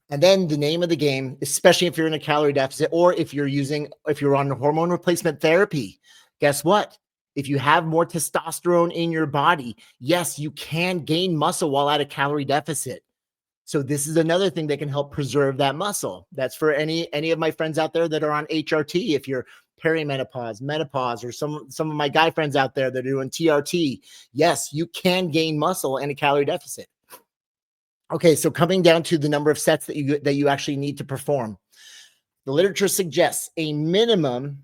A: And then the name of the game, especially if you're in a calorie deficit or if you're on hormone replacement therapy, guess what? If you have more testosterone in your body, yes, you can gain muscle while at a calorie deficit. So this is another thing that can help preserve that muscle. That's for any of my friends out there that are on HRT. If you're perimenopause, menopause, or some of my guy friends out there that are doing TRT, yes, you can gain muscle in a calorie deficit. Okay, so coming down to the number of sets that you actually need to perform, the literature suggests a minimum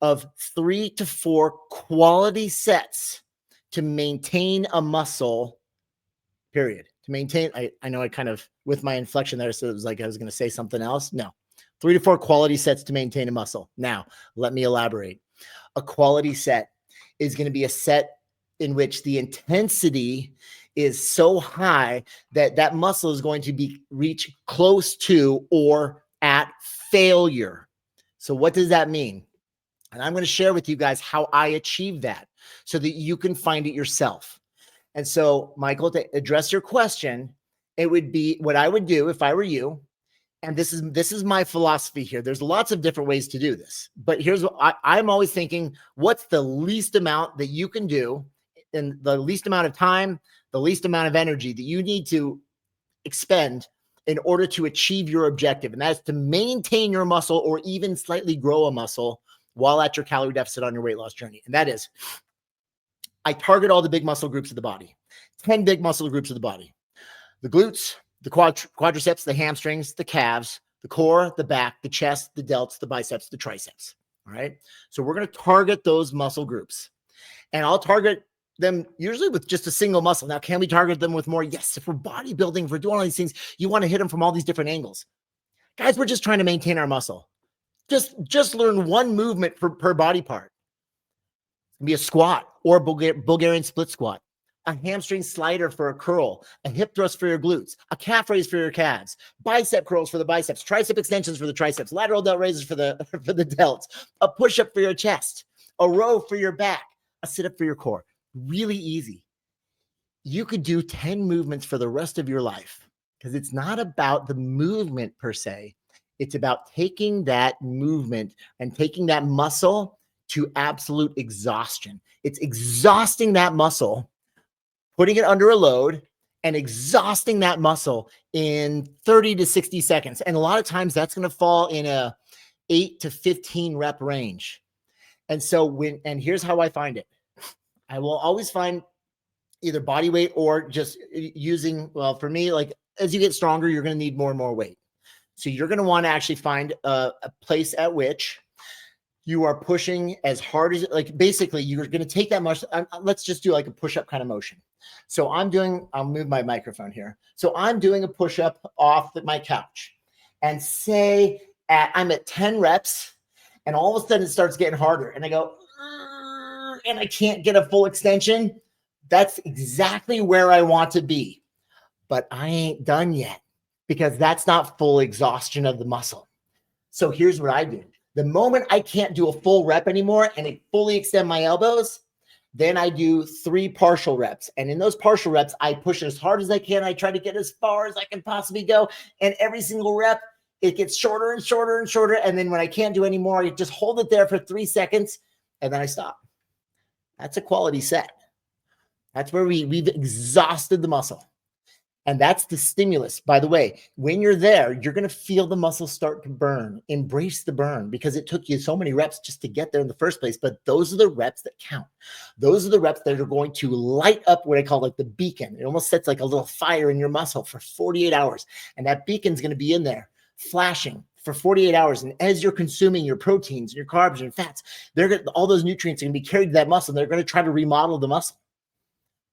A: of 3 to 4 quality sets to maintain a muscle, period. To maintain, I know I kind of, with my inflection there, so it was like I was going to say something else. No, 3 to 4 quality sets to maintain a muscle. Now, let me elaborate. A quality set is going to be a set in which the intensity is so high that that muscle is going to reach close to or at failure. So what does that mean? And I'm going to share with you guys how I achieve that so that you can find it yourself. And so, Michael, to address your question, it would be what I would do if I were you. And this is my philosophy here. There's lots of different ways to do this, but here's what I'm always thinking: what's the least amount that you can do in the least amount of time, the least amount of energy that you need to expend in order to achieve your objective? And that's to maintain your muscle or even slightly grow a muscle while at your calorie deficit on your weight loss journey. And that is, I target all the big muscle groups of the body, 10 big muscle groups of the body: the glutes, the quadriceps, the hamstrings, the calves, the core, the back, the chest, the delts, the biceps, the triceps. All right. So we're going to target those muscle groups, and I'll target them usually with just a single muscle. Now, can we target them with more? Yes. If we're bodybuilding, if we're doing all these things, you want to hit them from all these different angles. Guys, we're just trying to maintain our muscle. Just learn one movement per body part. It can be a squat or Bulgarian split squat, a hamstring slider for a curl, a hip thrust for your glutes, a calf raise for your calves, bicep curls for the biceps, tricep extensions for the triceps, lateral delt raises for the for the delts, a push-up for your chest, a row for your back, a sit-up for your core. Really easy. You could do 10 movements for the rest of your life, because it's not about the movement per se. It's about taking that movement and taking that muscle to absolute exhaustion. It's exhausting that muscle, putting it under a load, and exhausting that muscle in 30 to 60 seconds. And a lot of times that's going to fall in a 8 to 15 rep range. And so and here's how I find it. I will always find either body weight or just using, well, for me, like as you get stronger, you're going to need more and more weight. So you're going to want to actually find a place at which you are pushing as hard as, like, basically you're going to take that much. Let's just do like a push-up kind of motion. So I'll move my microphone here. So I'm doing a push-up off my couch, and say I'm at 10 reps, and all of a sudden it starts getting harder, and I go, and I can't get a full extension. That's exactly where I want to be, but I ain't done yet, because that's not full exhaustion of the muscle. So here's what I do. The moment I can't do a full rep anymore and I fully extend my elbows, then I do 3 partial reps. And in those partial reps, I push as hard as I can. I try to get as far as I can possibly go. And every single rep, it gets shorter and shorter and shorter. And then when I can't do any more, I just hold it there for 3 seconds, and then I stop. That's a quality set. That's where we've exhausted the muscle. And that's the stimulus. By the way, when you're there, you're going to feel the muscle start to burn. Embrace the burn, because it took you so many reps just to get there in the first place. But those are the reps that count. Those are the reps that are going to light up what I call like the beacon. It almost sets like a little fire in your muscle for 48 hours. And that beacon's going to be in there flashing for 48 hours. And as you're consuming your proteins, your carbs, and your fats, all those nutrients are going to be carried to that muscle. And they're going to try to remodel the muscle.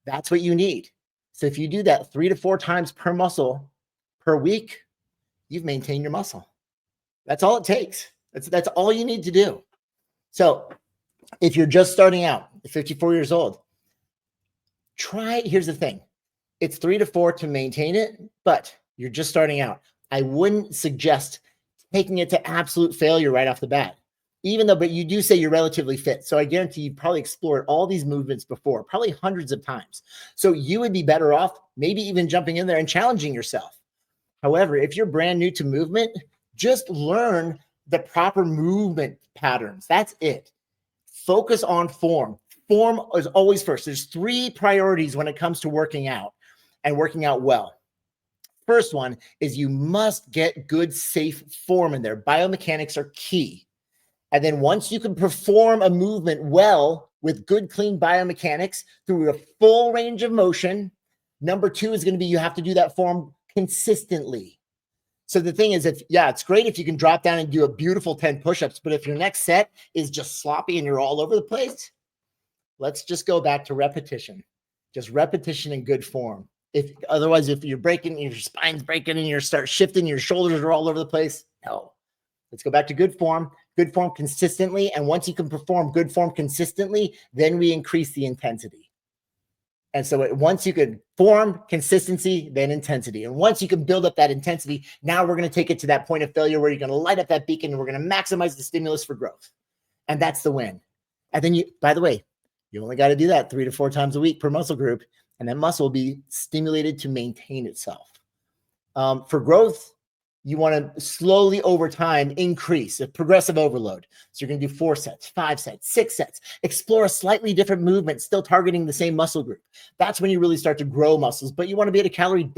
A: That's what you need. So if you do that 3 to 4 times per muscle per week, you've maintained your muscle. That's all it takes. That's all you need to do. So if you're just starting out, 54 years old, here's the thing. It's 3 to 4 to maintain it, but you're just starting out. I wouldn't suggest taking it to absolute failure right off the bat. But you do say you're relatively fit. So I guarantee you've probably explored all these movements before, probably hundreds of times. So you would be better off maybe even jumping in there and challenging yourself. However, if you're brand new to movement, just learn the proper movement patterns. That's it. Focus on form. Form is always first. There's 3 priorities when it comes to working out and working out well. First one is you must get good, safe form in there. Biomechanics are key. And then once you can perform a movement well with good, clean biomechanics through a full range of motion, number 2 is going to be you have to do that form consistently. So the thing is, it's great if you can drop down and do a beautiful 10 push-ups, but if your next set is just sloppy and you're all over the place, let's just go back to repetition. Just repetition in good form. Otherwise, if you're breaking, your spine's breaking and you start shifting, your shoulders are all over the place, no. Let's go back to good form consistently. And once you can perform good form consistently, then we increase the intensity. And so once you can form, consistency, then intensity. And once you can build up that intensity, now we're going to take it to that point of failure where you're going to light up that beacon and we're going to maximize the stimulus for growth. And that's the win. And then by the way, you only got to do that 3 to 4 times a week per muscle group. And that muscle will be stimulated to maintain itself. For growth, you want to slowly over time increase a progressive overload. So you're going to do 4 sets, 5 sets, 6 sets, explore a slightly different movement, still targeting the same muscle group. That's when you really start to grow muscles, but you want to be at a calorie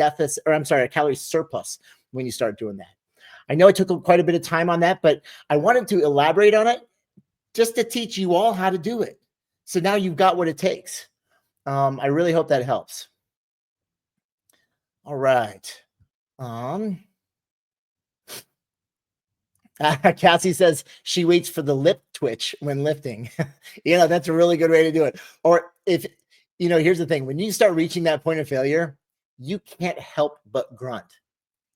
A: surplus when you start doing that. I know I took quite a bit of time on that, but I wanted to elaborate on it just to teach you all how to do it. So now you've got what it takes. I really hope that helps. All right. Cassie says she waits for the lip twitch when lifting. That's a really good way to do it. Or if, here's the thing, when you start reaching that point of failure, you can't help but grunt.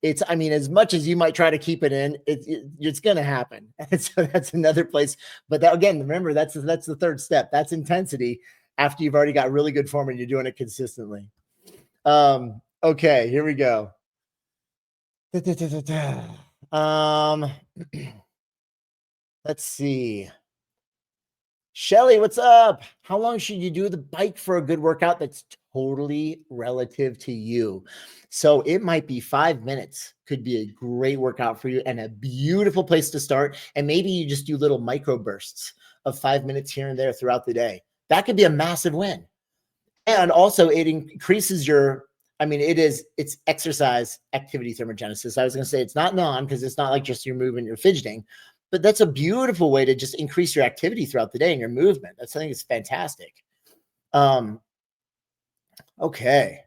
A: As much as you might try to keep it in, it's going to happen. And so that's another place. But that, again, remember, that's the third step. That's intensity after you've already got really good form and you're doing it consistently. Okay, here we go. Let's see. Shelly, what's up? How long should you do the bike for a good workout? That's totally relative to you. So it might be 5 minutes, could be a great workout for you and a beautiful place to start. And maybe you just do little micro bursts of 5 minutes here and there throughout the day. That could be a massive win. And also it increases it's exercise activity thermogenesis. I was going to say it's not because it's not like just you're moving, you're fidgeting. But that's a beautiful way to just increase your activity throughout the day and your movement. I think it's fantastic. Okay,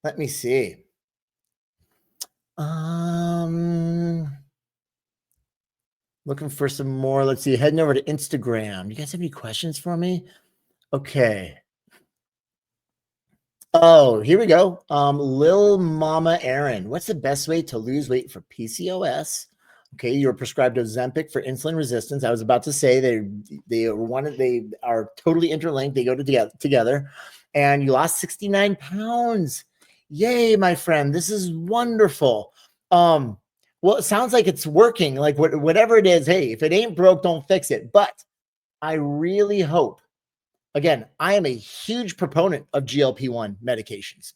A: let me see. Looking for some more. Let's see. Heading over to Instagram. You guys have any questions for me? Okay. Oh, here we go. Lil Mama Aaron. What's the best way to lose weight for PCOS? Okay, you're prescribed Ozempic for insulin resistance. I was about to say they are totally interlinked. They go together, and you lost 69 pounds. Yay, my friend! This is wonderful. Well, it sounds like it's working. Like whatever it is, hey, if it ain't broke, don't fix it. But I really hope. Again, I am a huge proponent of GLP-1 medications.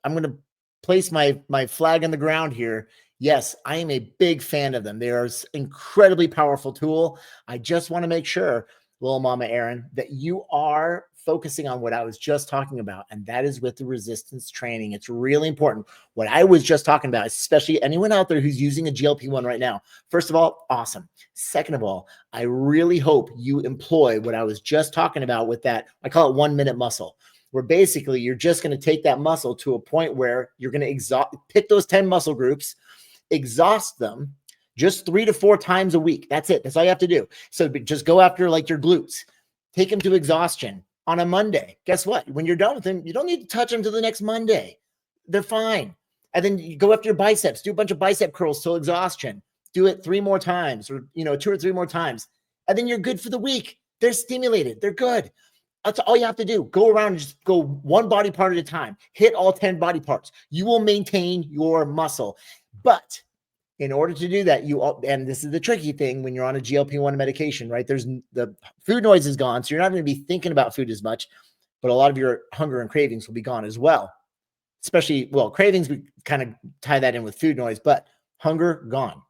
A: I'm going to place my flag on the ground here. Yes, I am a big fan of them. They are an incredibly powerful tool. I just want to make sure, little Mama Aaron, that you are focusing on what I was just talking about, and that is with the resistance training. It's really important. What I was just talking about, especially anyone out there who's using a GLP-1 right now. First of all, awesome. Second of all, I really hope you employ what I was just talking about with that. I call it 1 minute muscle, where basically you're just going to take that muscle to a point where you're going to pick those 10 muscle groups, exhaust them just 3 to 4 times a week. That's it. That's all you have to do. So just go after like your glutes, take them to exhaustion on a Monday. Guess what? When you're done with them, you don't need to touch them till the next Monday. They're fine. And then you go after your biceps, do a bunch of bicep curls till exhaustion. Do it 3 more times or 2 or 3 more times. And then you're good for the week. They're stimulated. They're good. That's all you have to do. Go around and just go one body part at a time. Hit all 10 body parts. You will maintain your muscle. But in order to do that, and this is the tricky thing when you're on a GLP-1 medication, right? There's the food noise is gone. So you're not going to be thinking about food as much, but a lot of your hunger and cravings will be gone as well. Especially, cravings, we kind of tie that in with food noise, but hunger gone.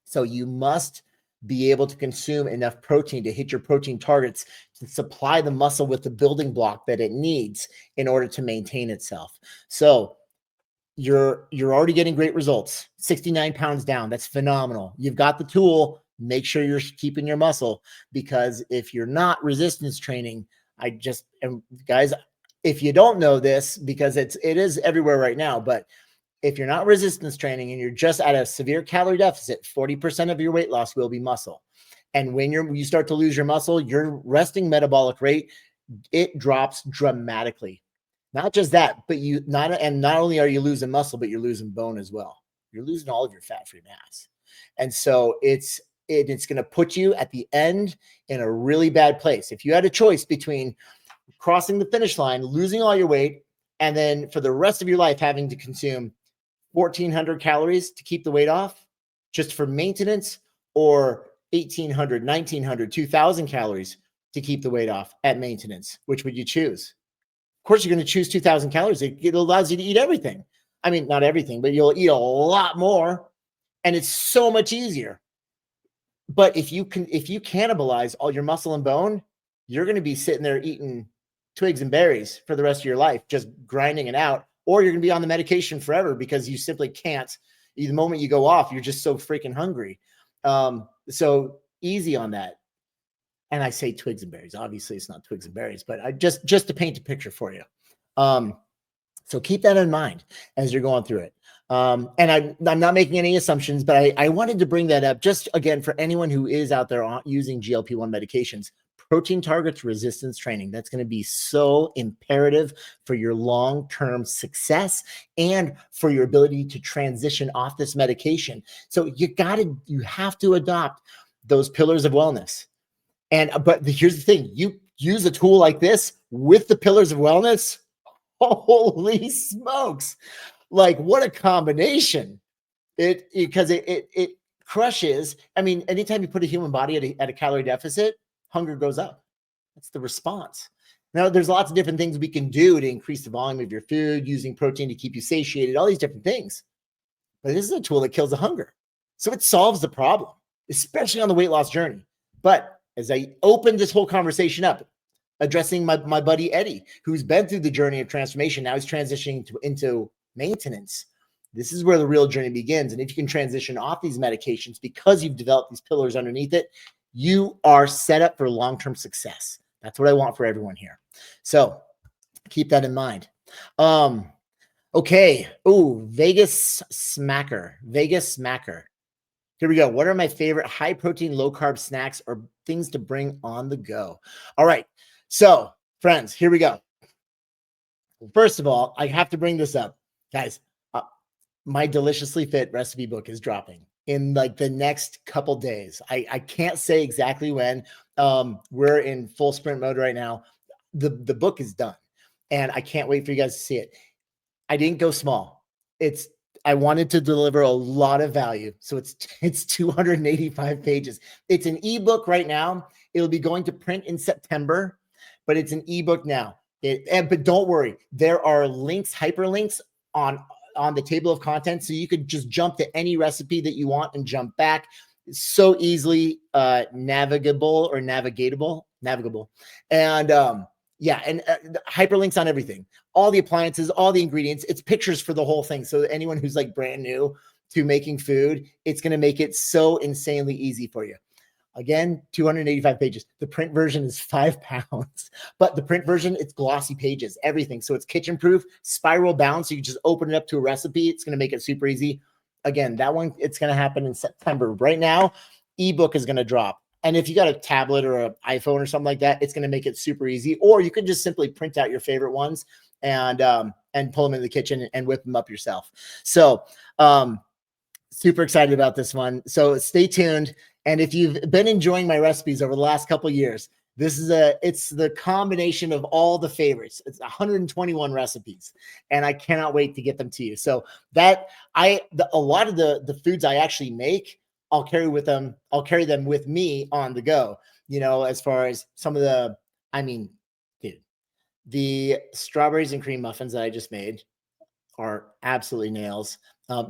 A: So you must be able to consume enough protein to hit your protein targets to supply the muscle with the building block that it needs in order to maintain itself. So you're already getting great results. 69 pounds down. That's phenomenal. You've got the tool. Make sure you're keeping your muscle, because if you're not resistance training, and guys, if you don't know this, because it is everywhere right now, but if you're not resistance training and you're just at a severe calorie deficit, 40% of your weight loss will be muscle. And when you start to lose your muscle, your resting metabolic rate, it drops dramatically. Not just that, but not only are you losing muscle, but you're losing bone as well. You're losing all of your fat-free mass. And so it's going to put you at the end in a really bad place. If you had a choice between crossing the finish line, losing all your weight, and then for the rest of your life having to consume 1,400 calories to keep the weight off just for maintenance, or 1,800, 1,900, 2,000 calories to keep the weight off at maintenance, which would you choose? Of course, you're going to choose 2,000 calories. It allows you to eat everything. I mean, not everything, but you'll eat a lot more, and it's so much easier. But if you cannibalize all your muscle and bone, you're going to be sitting there eating twigs and berries for the rest of your life, just grinding it out, or you're going to be on the medication forever because you simply can't. The moment you go off, you're just so freaking hungry. So easy on that. And I say twigs and berries. Obviously, it's not twigs and berries, but I just to paint a picture for you. So keep that in mind as you're going through it. And I'm not making any assumptions, but I wanted to bring that up just again for anyone who is out there using GLP-1 medications. Protein targets resistance training. That's going to be so imperative for your long-term success and for your ability to transition off this medication. So you have to adopt those pillars of wellness. But here's the thing, you use a tool like this with the pillars of wellness. Holy smokes. Like, what a combination. Because it crushes. I mean, anytime you put a human body at a calorie deficit, hunger goes up. That's the response. Now, there's lots of different things we can do to increase the volume of your food, using protein to keep you satiated, all these different things. But this is a tool that kills the hunger. So it solves the problem, especially on the weight loss journey. But as I opened this whole conversation up, addressing my buddy Eddie, who's been through the journey of transformation, now he's transitioning into maintenance. This is where the real journey begins. And if you can transition off these medications because you've developed these pillars underneath it, you are set up for long-term success. That's what I want for everyone here. So keep that in mind. Okay. Oh, Vegas Smacker. Here we go. What are my favorite high protein, low carb snacks or things to bring on the go? All right. So friends, here we go. First of all, I have to bring this up, guys. My Deliciously Fit recipe book is dropping in like the next couple days. I can't say exactly when. We're in full sprint mode right now. The book is done and I can't wait for you guys to see it. I didn't go small. I wanted to deliver a lot of value. So it's 285 pages. It's an ebook right now. It'll be going to print in September, but it's an ebook now. But don't worry, there are links, hyperlinks on the table of contents. So you could just jump to any recipe that you want and jump back. It's so easily navigable. And hyperlinks on everything, all the appliances, all the ingredients. It's pictures for the whole thing. So anyone who's like brand new to making food, it's going to make it so insanely easy for you. Again, 285 pages. The print version is 5 pounds, but the print version, it's glossy pages, everything. So it's kitchen proof, spiral bound. So you can just open it up to a recipe. It's going to make it super easy. Again, that one, it's going to happen in September. Right now, ebook is going to drop. And if you got a tablet or an iPhone or something like that, it's going to make it super easy. Or you could just simply print out your favorite ones and pull them in the kitchen and whip them up yourself. So super excited about this one. So stay tuned. And if you've been enjoying my recipes over the last couple of years, it's the combination of all the favorites. It's 121 recipes, and I cannot wait to get them to you. So a lot of the foods I actually make, I'll carry them with me on the go. You know, as far as some of the strawberries and cream muffins that I just made are absolutely nails.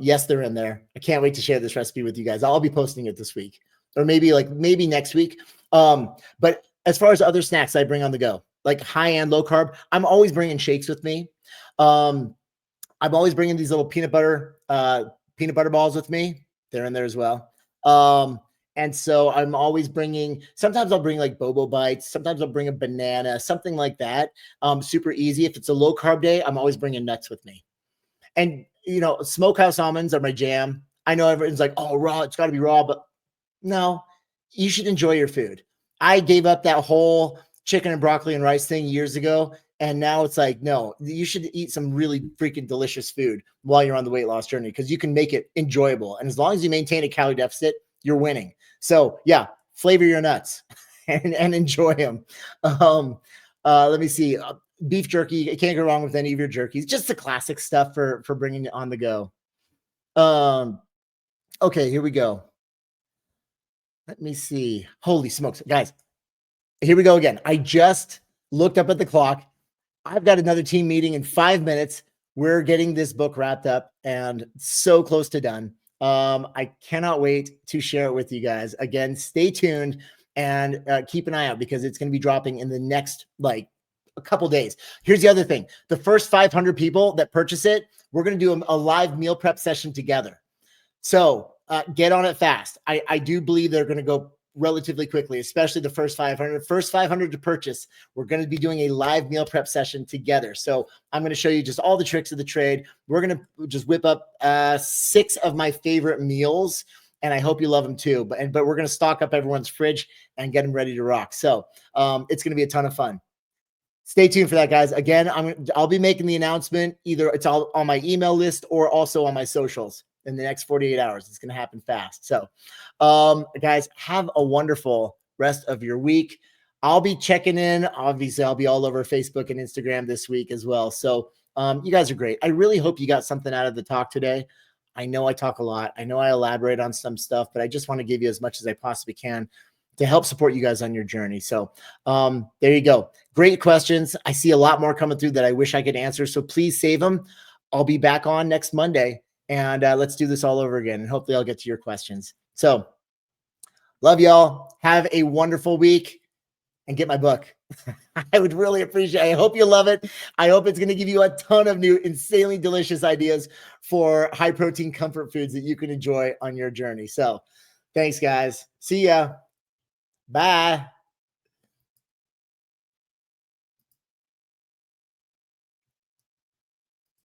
A: Yes, they're in there. I can't wait to share this recipe with you guys. I'll be posting it this week, or maybe next week. But as far as other snacks I bring on the go, like high and low carb, I'm always bringing shakes with me. I'm always bringing these little peanut butter balls with me. They're in there as well. And so I'm always sometimes I'll bring like Bobo Bites. Sometimes I'll bring a banana, something like that. Super easy. If it's a low carb day, I'm always bringing nuts with me. And, smokehouse almonds are my jam. I know everyone's like, oh, raw, it's got to be raw, but no, you should enjoy your food. I gave up that whole chicken and broccoli and rice thing years ago. And now it's like, no, you should eat some really freaking delicious food while you're on the weight loss journey, because you can make it enjoyable. And as long as you maintain a calorie deficit, you're winning. So yeah, flavor your nuts and enjoy them. Let me see. Beef jerky. You can't go wrong with any of your jerkies. Just the classic stuff for bringing it on the go. Okay, here we go. Let me see. Holy smokes, guys. Here we go again. I just looked up at the clock. I've got another team meeting in 5 minutes. We're getting this book wrapped up and so close to done. I cannot wait to share it with you guys. Again, stay tuned and keep an eye out, because it's going to be dropping in the next a couple days. Here's the other thing. The first 500 people that purchase it, we're going to do a live meal prep session together. So get on it fast. I do believe they're going to go relatively quickly, especially the first 500. First 500 to purchase, we're going to be doing a live meal prep session together. So I'm going to show you just all the tricks of the trade. We're going to just whip up 6 of my favorite meals, and I hope you love them too. But we're going to stock up everyone's fridge and get them ready to rock. So it's going to be a ton of fun. Stay tuned for that, guys. Again, I'll be making the announcement. Either it's all on my email list or also on my socials in the next 48 hours. It's going to happen fast. So, guys, have a wonderful rest of your week. I'll be checking in. Obviously, I'll be all over Facebook and Instagram this week as well. So you guys are great. I really hope you got something out of the talk today. I know I talk a lot. I know I elaborate on some stuff, but I just want to give you as much as I possibly can to help support you guys on your journey. So there you go. Great questions. I see a lot more coming through that I wish I could answer. So please save them. I'll be back on next Monday, and let's do this all over again. And hopefully I'll get to your questions. So love y'all. Have a wonderful week, and get my book. I would really appreciate it. I hope you love it. I hope it's going to give you a ton of new, insanely delicious ideas for high protein comfort foods that you can enjoy on your journey. So thanks, guys. See ya. Bye.